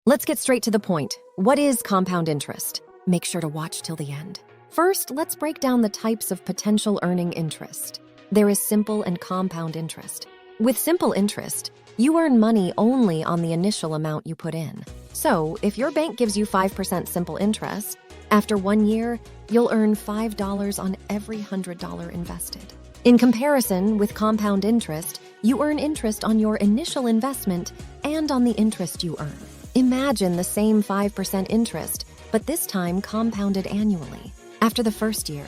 Let's get straight to the point. What is compound interest? Make sure to watch till the end. First, let's break down the types of potential earning interest. There is simple and compound interest. With simple interest, you earn money only on the initial amount you put in. So, if your bank gives you 5% simple interest, after 1 year, you'll earn $5 on every $100 invested. In comparison, with compound interest, you earn interest on your initial investment and on the interest you earn. Imagine the same 5% interest, but this time compounded annually. After the first year,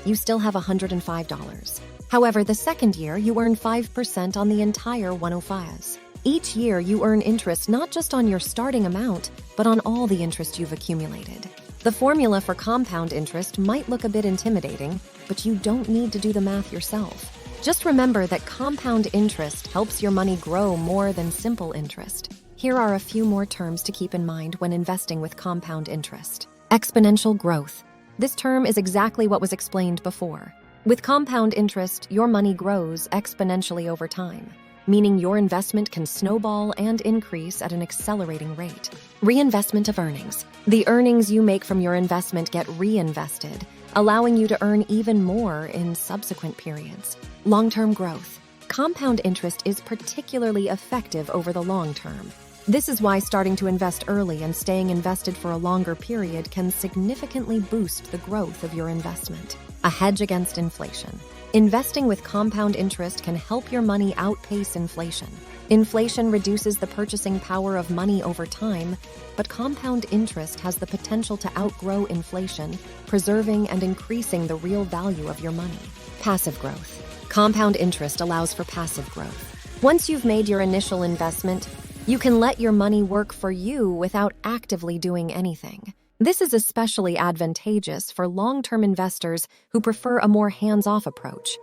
you still have $105. However, the second year, you earn 5% on the entire 105s. Each year, you earn interest not just on your starting amount, but on all the interest you've accumulated. The formula for compound interest might look a bit intimidating, but you don't need to do the math yourself. Just remember that compound interest helps your money grow more than simple interest. Here are a few more terms to keep in mind when investing with compound interest. Exponential growth. This term is exactly what was explained before. With compound interest, your money grows exponentially over time, meaning your investment can snowball and increase at an accelerating rate. Reinvestment of earnings. The earnings you make from your investment get reinvested, allowing you to earn even more in subsequent periods. Long-term growth. Compound interest is particularly effective over the long term. This is why starting to invest early and staying invested for a longer period can significantly boost the growth of your investment. A hedge against inflation. Investing with compound interest can help your money outpace inflation. Inflation reduces the purchasing power of money over time, but compound interest has the potential to outgrow inflation, preserving and increasing the real value of your money. Passive growth. Compound interest allows for passive growth. Once you've made your initial investment, you can let your money work for you without actively doing anything. This is especially advantageous for long-term investors who prefer a more hands-off approach.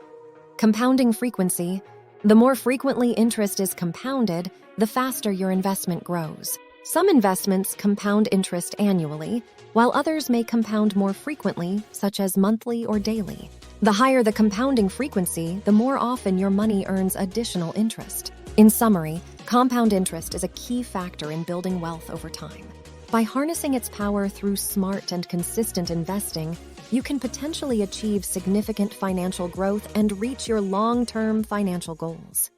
Compounding frequency. The more frequently interest is compounded, the faster your investment grows. Some investments compound interest annually, while others may compound more frequently, such as monthly or daily. The higher the compounding frequency, the more often your money earns additional interest. In summary, compound interest is a key factor in building wealth over time. By harnessing its power through smart and consistent investing, you can potentially achieve significant financial growth and reach your long-term financial goals.